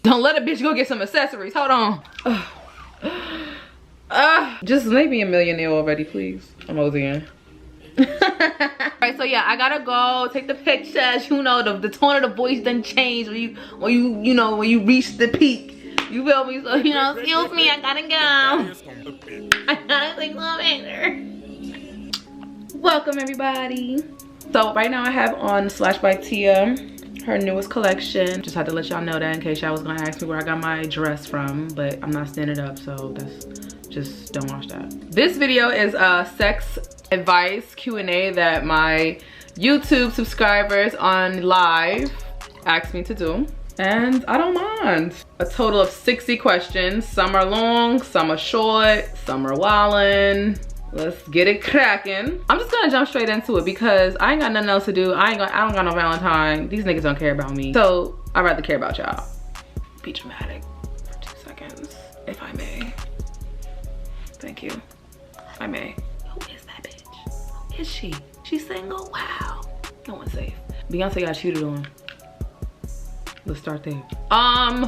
Don't let a bitch go get some accessories. Hold on. Just make me a millionaire already, please. I'm Ozian. Alright, so yeah, I gotta go take the pictures. You know, the tone of the voice done changed when you reach the peak. You feel me? So, you know, excuse me, I gotta go. I gotta take some pictures. Welcome everybody. So right now I have on Slash by Tia, her newest collection. Just had to let y'all know that in case y'all was gonna ask me where I got my dress from, but I'm not standing up, so that's just don't watch that. This video is a sex advice Q&A that my YouTube subscribers on live asked me to do, and I don't mind. A total of 60 questions. Some are long, some are short, some are wildin'. Let's get it cracking. I'm just gonna jump straight into it because I ain't got nothing else to do. I don't got no Valentine. These niggas don't care about me. So I'd rather care about y'all. Be dramatic for 2 seconds, if I may. Thank you. I may. Who is that bitch? Who is she? She's single? Wow. No one's safe. Beyonce got cheated on. Let's start there.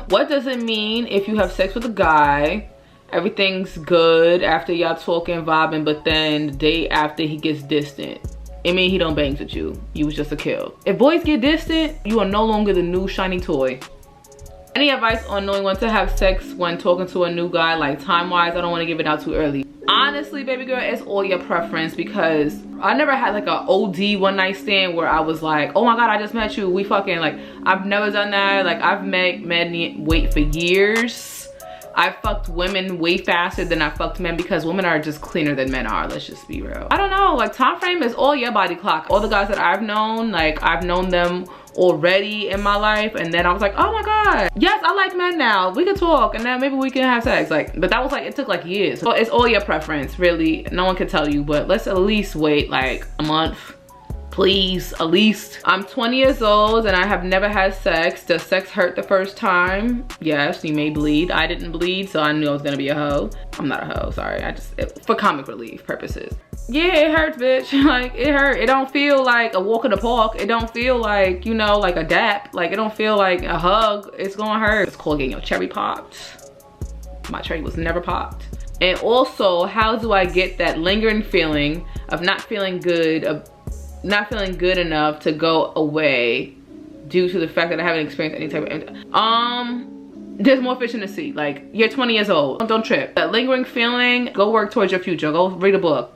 What does it mean if you have sex with a guy? Everything's good after y'all talking, vibing, but then the day after he gets distant. I mean, he don't bangs with you. You was just a kill. If boys get distant, you are no longer the new shiny toy. Any advice on knowing when to have sex when talking to a new guy, like time-wise? I don't want to give it out too early. Honestly, baby girl, it's all your preference because I never had like a OD one night stand where I was like, oh my God, I just met you. We fucking, like, I've never done that. Like, I've met men wait for years. I fucked women way faster than I fucked men because women are just cleaner than men are. Let's just be real. I don't know, like time frame is all your body clock. All the guys that I've known, like I've known them already in my life, and then I was like, oh my God, yes, I like men now. We can talk and then maybe we can have sex. Like, but that was like, it took like years. So it's all your preference, really. No one can tell you, but let's at least wait like a month. Please, at least. I'm 20 years old and I have never had sex. Does sex hurt the first time? Yes, you may bleed. I didn't bleed, so I knew I was gonna be a hoe. I'm not a hoe, sorry. For comic relief purposes. Yeah, it hurts, bitch. Like, it hurt. It don't feel like a walk in the park. It don't feel like, you know, like a dap. Like, it don't feel like a hug. It's gonna hurt. It's called getting your cherry popped. My cherry was never popped. And also, how do I get that lingering feeling of not feeling good, not feeling good enough to go away due to the fact that I haven't experienced any type of there's more fish in the sea. Like, you're 20 years old, don't trip. That lingering feeling, go work towards your future. Go read a book,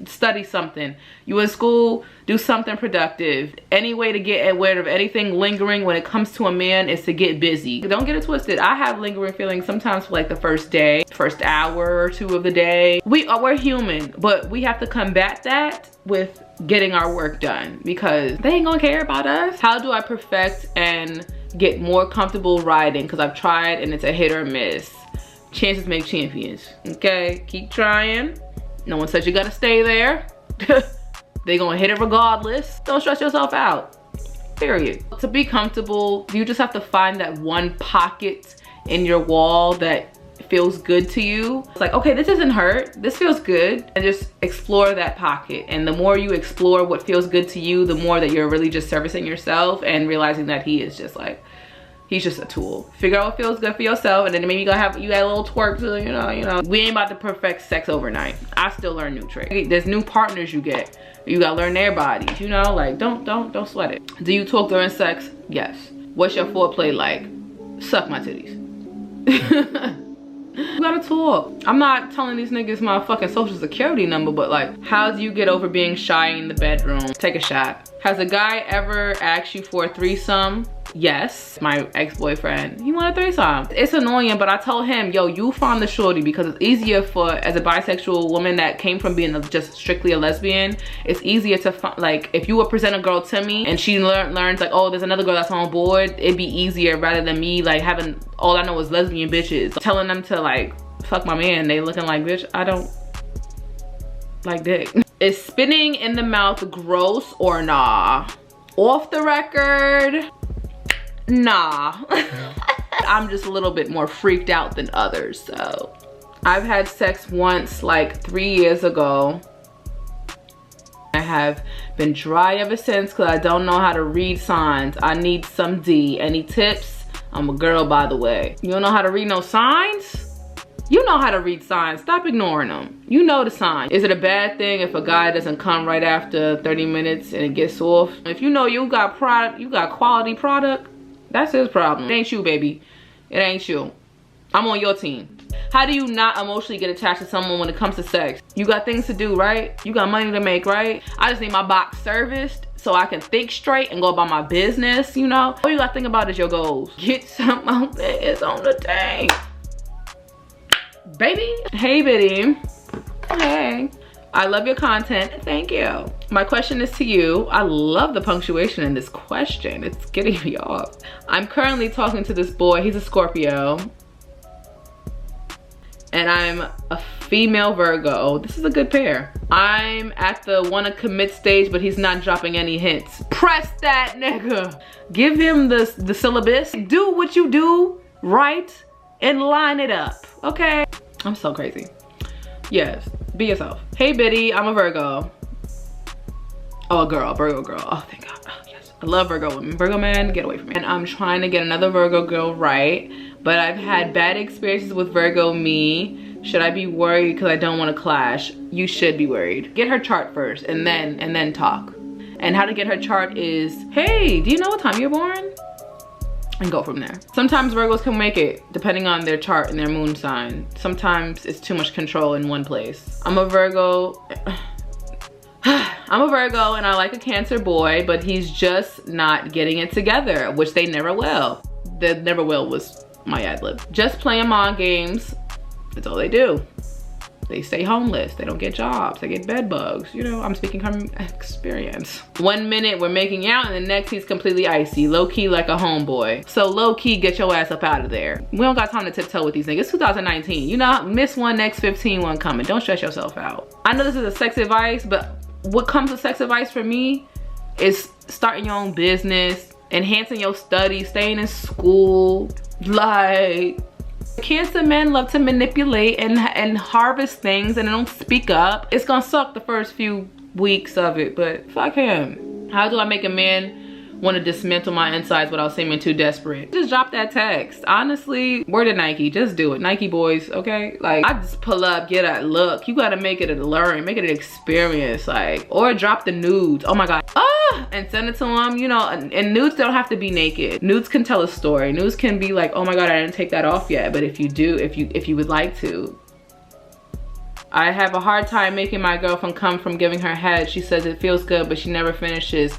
study something. You in school, do something productive. Any way to get rid of anything lingering when it comes to a man is to get busy. Don't get it twisted. I have lingering feelings sometimes for like the first day, first hour or two of the day. We're human, but we have to combat that with getting our work done because they ain't gonna care about us. How do I perfect and get more comfortable riding? Because I've tried and it's a hit or miss. Chances make champions, okay? Keep trying. No one says you gotta stay there. They gonna hit it regardless. Don't stress yourself out, period. To be comfortable, you just have to find that one pocket in your wall that feels good to you. It's like, okay, this doesn't hurt, this feels good, and just explore that pocket. And the more you explore what feels good to you, the more that you're really just servicing yourself and realizing that he is just like, he's just a tool. Figure out what feels good for yourself, and then maybe you got a little twerk to, you know. We ain't about to perfect sex overnight. I still learn new tricks. There's new partners you get. You gotta learn their bodies, you know? Like, don't sweat it. Do you talk during sex? Yes. What's your foreplay like? Suck my titties. You gotta talk. I'm not telling these niggas my fucking social security number, but like, how do you get over being shy in the bedroom? Take a shot. Has a guy ever asked you for a threesome? Yes, my ex-boyfriend, he wanted a threesome. It's annoying, but I told him, yo, you find the shorty, because it's easier for, as a bisexual woman that came from being just strictly a lesbian, it's easier to find, like, if you would present a girl to me and she learns like, oh, there's another girl that's on board, it'd be easier rather than me like having, all I know is lesbian bitches. Telling them to like, fuck my man, they looking like, bitch, I don't like dick. Is spitting in the mouth gross or nah? Off the record, nah. I'm just a little bit more freaked out than others. So I've had sex once like 3 years ago. I have been dry ever since because I don't know how to read signs. I need some D. Any tips? I'm a girl, by the way. You don't know how to read no signs? You know how to read signs. Stop ignoring them. You know the sign. Is it a bad thing if a guy doesn't come right after 30 minutes and it gets off? If you know you got product, you got quality product, that's his problem. It ain't you, baby. It ain't you. I'm on your team. How do you not emotionally get attached to someone when it comes to sex? You got things to do, right? You got money to make, right? I just need my box serviced so I can think straight and go about my business, you know? All you gotta think about is your goals. Get something out there, it's on the tank. Baby. Hey, Biddy. Hey. I love your content. Thank you. My question is to you. I love the punctuation in this question. It's getting me off. I'm currently talking to this boy. He's a Scorpio. And I'm a female Virgo. This is a good pair. I'm at the wanna commit stage, but he's not dropping any hints. Press that nigga. Give him the syllabus. Do what you do right and line it up, okay? I'm so crazy. Yes, be yourself. Hey, Biddy, I'm a Virgo. Oh, a girl, Virgo girl. Oh, thank God. Oh, yes. I love Virgo women. Virgo man, get away from me. And I'm trying to get another Virgo girl right, but I've had bad experiences with Virgo me. Should I be worried because I don't want to clash? You should be worried. Get her chart first and then talk. And how to get her chart is, hey, do you know what time you're born? And go from there. Sometimes Virgos can make it depending on their chart and their moon sign. Sometimes it's too much control in one place. I'm a Virgo. I'm a Virgo and I like a Cancer boy, but he's just not getting it together, which they never will. The never will was my ad lib. Just playing mind games. That's all they do. They stay homeless, they don't get jobs, they get bed bugs. You know, I'm speaking from experience. 1 minute we're making out and the next he's completely icy, low key like a homeboy. So low key, get your ass up out of there. We don't got time to tiptoe with these niggas. It's 2019, you know, miss one, next 15 one coming. Don't stress yourself out. I know this is a sex advice, but what comes with sex advice for me is starting your own business, enhancing your studies, staying in school, like, Cancer men love to manipulate and harvest things and they don't speak up. It's gonna suck the first few weeks of it, but fuck him. How do I make a man want to dismantle my insides without seeming too desperate? Just drop that text. Honestly, word to Nike, just do it. Nike boys, okay? Like, I just pull up, get a look. You gotta make it a learn, make it an experience, like, or drop the nudes. Oh my God. And send it to them, you know, and nudes don't have to be naked. Nudes can tell a story. Nudes can be like, oh my God, I didn't take that off yet. But if you do, if you would like to. I have a hard time making my girlfriend come from giving her head. She says it feels good, but she never finishes.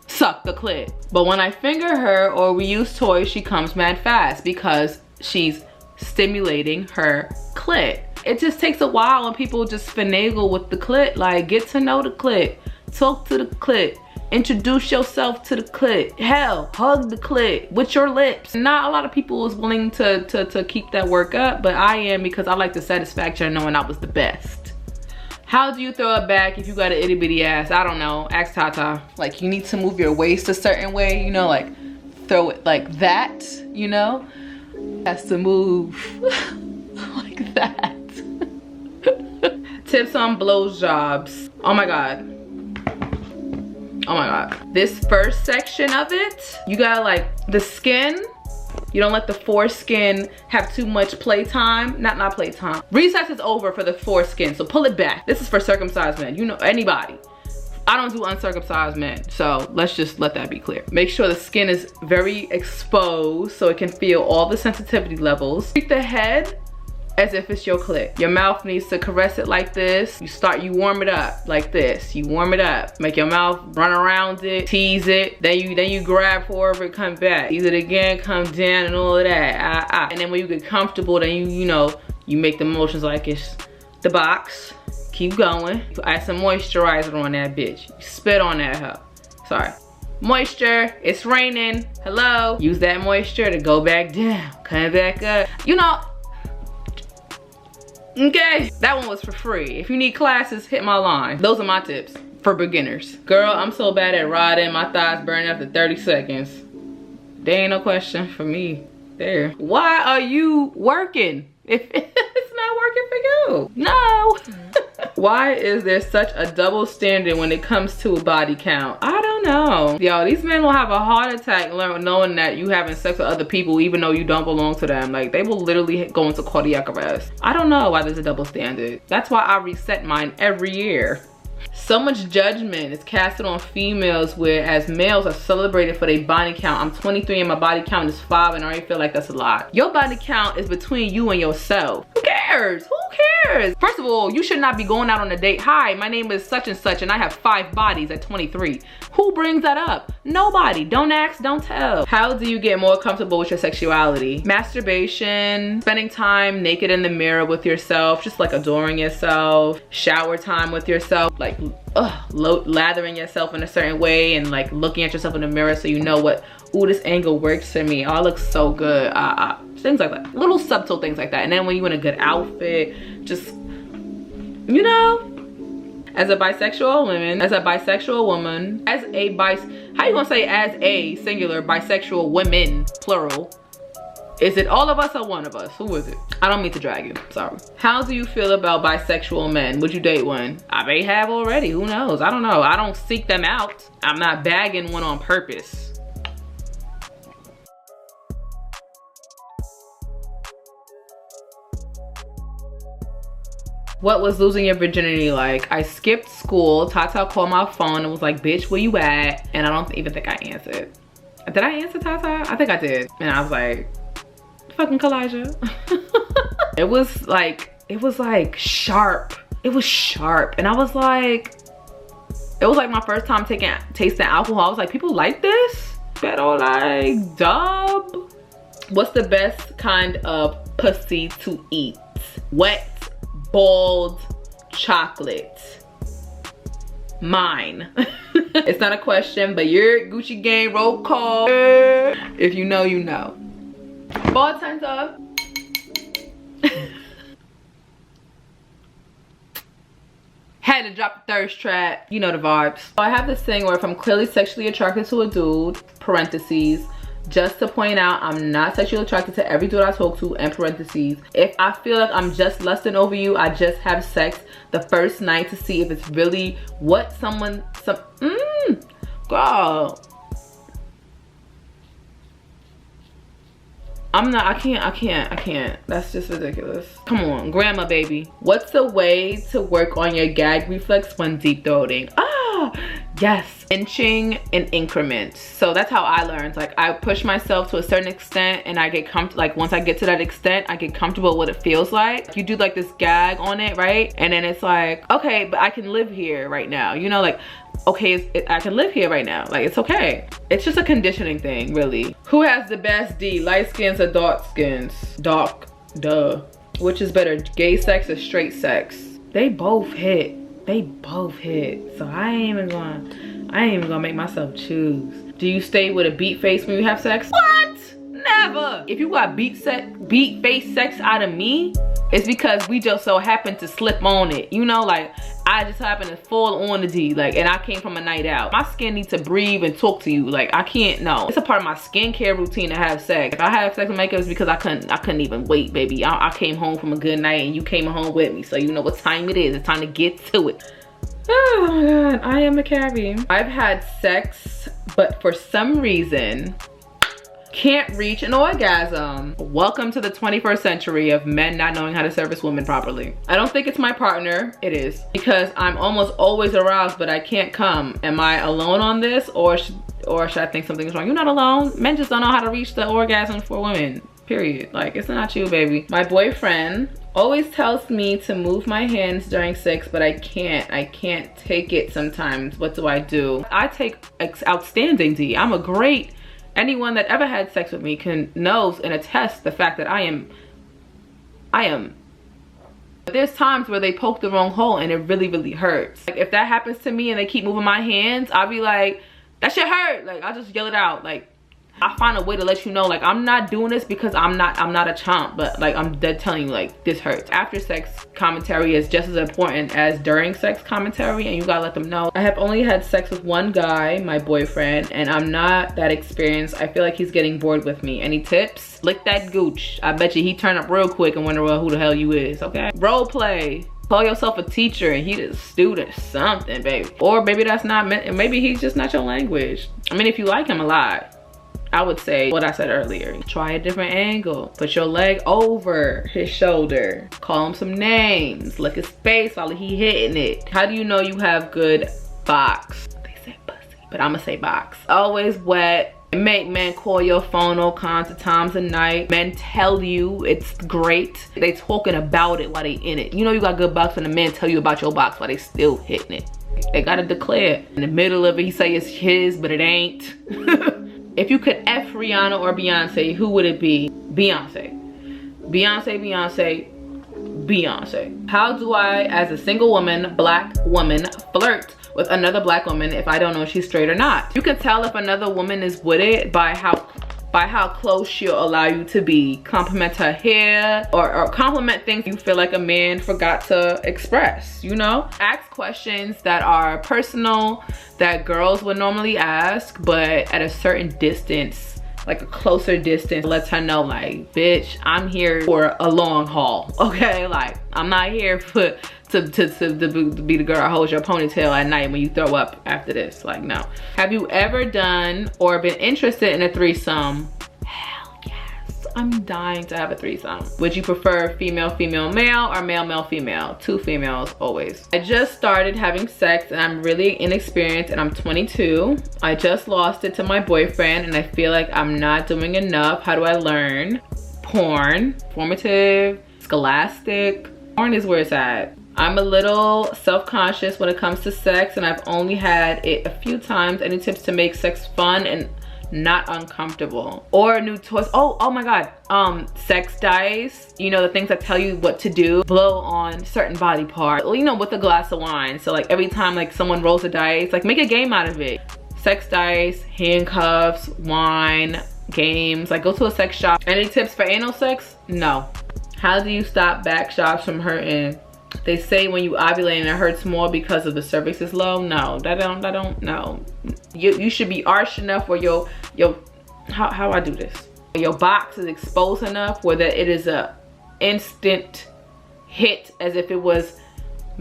Suck the clit. But when I finger her or we use toys, she comes mad fast because she's stimulating her clit. It just takes a while when people just finagle with the clit. Like, get to know the clit. Talk to the clit. Introduce yourself to the clit. Hell, hug the clit with your lips. Not a lot of people is willing to keep that work up, but I am, because I like the satisfaction of knowing I was the best. How do you throw it back if you got an itty bitty ass? I don't know, ask Tata. Like, you need to move your waist a certain way, you know, like throw it like that, you know? Has to move like that. Tips on blowjobs. Oh my God. Oh my God. This first section of it, you gotta like the skin. You don't let the foreskin have too much playtime. Not playtime. Recess is over for the foreskin, so pull it back. This is for circumcised men. You know, anybody. I don't do uncircumcised men, so let's just let that be clear. Make sure the skin is very exposed so it can feel all the sensitivity levels. Treat the head as if it's your clit. Your mouth needs to caress it like this. You warm it up like this. You warm it up. Make your mouth run around it, tease it. Then you grab forward, come back. Tease it again, come down and all of that. And then when you get comfortable, then you make the motions like it's the box. Keep going. Add some moisturizer on that bitch. You spit on that hoe. Sorry. Moisture, it's raining. Hello. Use that moisture to go back down, come back up. You know, okay, that one was for free. If you need classes, hit my line. Those are my tips for beginners. Girl, I'm so bad at riding. My thighs burn after 30 seconds. There ain't no question for me there. Why are you working if it's not working for you? No. Why is there such a double standard when it comes to a body count? I don't don't know. Yo, these men will have a heart attack knowing that you having sex with other people even though you don't belong to them. Like, they will literally go into cardiac arrest. I don't know why there's a double standard. That's why I reset mine every year. So much judgment is casted on females, whereas males are celebrated for their body count. I'm 23 and my body count is 5 and I already feel like that's a lot. Your body count is between you and yourself. Who cares? Who cares? First of all, you should not be going out on a date. Hi, my name is such and such and I have 5 bodies at 23. Who brings that up? Nobody. Don't ask, don't tell. How do you get more comfortable with your sexuality? Masturbation, spending time naked in the mirror with yourself, just like adoring yourself, shower time with yourself, like lathering yourself in a certain way and like looking at yourself in the mirror so you know what, ooh, this angle works for me. Oh, I look so good. Things like that. Little subtle things like that. And then when you're in a good outfit, just, you know, as a bisexual woman, how you gonna say as a singular bisexual women, plural? Is it all of us or one of us? Who is it? I don't mean to drag you, sorry. How do you feel about bisexual men? Would you date one? I may have already, who knows? I don't know, I don't seek them out. I'm not bagging one on purpose. What was losing your virginity like? I skipped school, Tata called my phone and was like, bitch, where you at? And I don't even think I answered. Did I answer Tata? I think I did. And I was like, fucking Kalijah. it was like sharp. It was sharp. And I was like, it was like my first time tasting alcohol. I was like, people like this? Pero like, dub. What's the best kind of pussy to eat? Wet, bald, chocolate. Mine. It's not a question, but your Gucci gang roll call. If you know, you know. Ball time's up. Had to drop the thirst trap. You know the vibes. So I have this thing where if I'm clearly sexually attracted to a dude, parentheses, just to point out, I'm not sexually attracted to every dude I talk to, and parentheses. If I feel like I'm just lusting over you, I just have sex the first night to see if it's really what girl. I can't. That's just ridiculous. Come on, grandma baby. What's the way to work on your gag reflex when deep throating? Yes, inching in increments. So that's how I learned. Like, I push myself to a certain extent and I get comfortable. Like, once I get to that extent, I get comfortable with what it feels like. You do like this gag on it, right? And then it's like, okay, but I can live here right now. You know, like, okay, I can live here right now. Like, it's okay. It's just a conditioning thing, really. Who has the best D? Light skins or dark skins? Dark, duh. Which is better, gay sex or straight sex? They both hit. They both hit. So I ain't even gonna make myself choose. Do you stay with a beat face when you have sex? What? Never. If you got beat face sex out of me, it's because we just so happened to slip on it. You know, like, I just happened to fall on the D, like, and I came from a night out. My skin needs to breathe and talk to you. Like, I can't, no. It's a part of my skincare routine to have sex. If I have sex with makeup, it's because I couldn't even wait, baby. I came home from a good night and you came home with me. So you know what time it is. It's time to get to it. Oh my God, I am a carry. I've had sex, but for some reason, can't reach an orgasm. Welcome to the 21st century of men not knowing how to service women properly. I don't think it's my partner. It is. Because I'm almost always aroused, but I can't come. Am I alone on this, or should I think something is wrong? You're not alone. Men just don't know how to reach the orgasm for women, period. Like, it's not you, baby. My boyfriend always tells me to move my hands during sex, but I can't take it sometimes. What do I do? I take outstanding D. I'm a great, anyone that ever had sex with me knows and attests the fact that I am. But there's times where they poke the wrong hole and it really, really hurts. Like, if that happens to me and they keep moving my hands, I'll be like, that shit hurt. Like, I'll just yell it out. Like, I find a way to let you know, like, I'm not doing this because I'm not a chump, but like, I'm dead telling you, like, this hurts. After sex commentary is just as important as during sex commentary, and you gotta let them know. I have only had sex with one guy, my boyfriend, and I'm not that experienced. I feel like he's getting bored with me. Any tips? Lick that gooch. I bet you he turned up real quick and wonder, well, who the hell you is, okay? Role play. Call yourself a teacher and he a student or something, baby. Or maybe that's not meant, maybe he's just not your language. I mean, if you like him a lot, I would say what I said earlier. Try a different angle. Put your leg over his shoulder. Call him some names. Lick his face while he hitting it. How do you know you have good box? They said pussy, but I'ma say box. Always wet. Make men call your phone all kinds of times a night. Men tell you it's great. They talking about it while they in it. You know you got good box when the men tell you about your box while they still hitting it. They gotta declare. In the middle of it, he say it's his, but it ain't. If you could F Rihanna or Beyonce, who would it be? Beyonce. Beyonce, Beyonce, Beyonce. How do I, as a single woman, black woman, flirt with another black woman if I don't know if she's straight or not? You can tell if another woman is with it by how close she'll allow you to be. Compliment her hair or compliment things you feel like a man forgot to express, you know? Ask questions that are personal that girls would normally ask, but at a certain distance, like a closer distance, lets her know like, bitch, I'm here for a long haul, okay? Like, I'm not here for to be the girl that holds your ponytail at night when you throw up after this. Like, no. Have you ever done or been interested in a threesome? Hell yes. I'm dying to have a threesome. Would you prefer female, female, male, or male, male, female? 2 females always. I just started having sex and I'm really inexperienced and I'm 22. I just lost it to my boyfriend and I feel like I'm not doing enough. How do I learn? Porn, formative, scholastic. Porn is where it's at. I'm a little self-conscious when it comes to sex and I've only had it a few times. Any tips to make sex fun and not uncomfortable? Or new toys? Oh my God. Sex dice, you know, the things that tell you what to do. Blow on certain body parts, you know, with a glass of wine. So like every time like someone rolls a dice, like make a game out of it. Sex dice, handcuffs, wine, games. Like go to a sex shop. Any tips for anal sex? No. How do you stop back shots from hurting? They say when you ovulate and it hurts more because of the cervix is low. No, that don't, no. You should be arched enough where how I do this? Your box is exposed enough where that it is a instant hit as if it was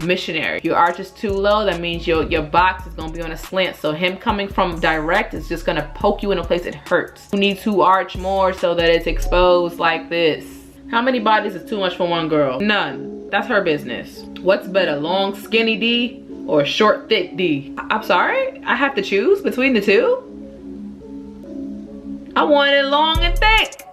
missionary. Your arch is too low, that means your box is gonna be on a slant. So him coming from direct is just gonna poke you in a place that hurts. You need to arch more so that it's exposed like this. How many bodies is too much for one girl? None. That's her business. What's better, long skinny D or short thick D? I'm sorry, I have to choose between the two? I want it long and thick.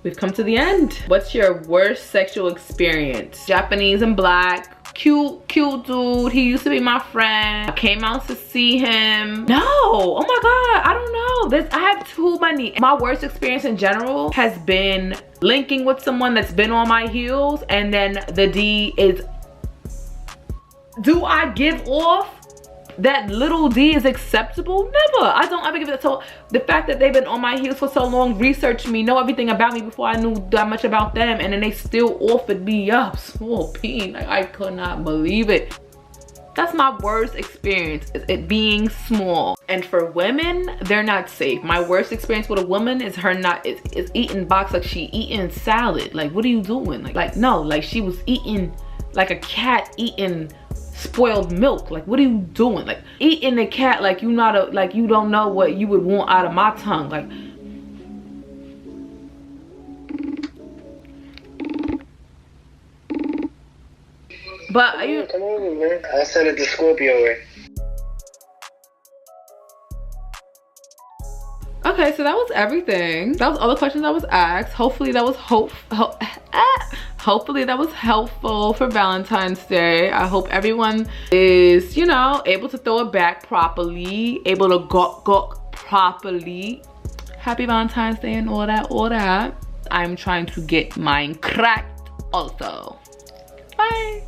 We've come to the end. What's your worst sexual experience? Japanese and black. Cute dude. He used to be my friend. I came out to see him. No, oh my God, I don't know. I have too many. My worst experience in general has been linking with someone that's been on my heels and then the D is, do I give off that little D is acceptable? Never. I don't ever give it. So the fact that they've been on my heels for so long, researched me, know everything about me before I knew that much about them, and then they still offered me up small peen. Like, I could not believe it. That's my worst experience, is it being small. And for women, they're not safe. My worst experience with a woman is her not is eating box like she eating salad. Like, what are you doing? Like no, like she was eating like a cat eating spoiled milk. Like, what are you doing? Like eating a cat like you don't know what you would want out of my tongue. Like, but are you come over, man? I sent it to Scorpio way. Okay, so that was everything. That was all the questions I was asked. Hopefully that was hopefully that was helpful for Valentine's Day. I hope everyone is, you know, able to throw it back properly, able to gawk properly. Happy Valentine's Day and all that. I'm trying to get mine cracked also. Bye.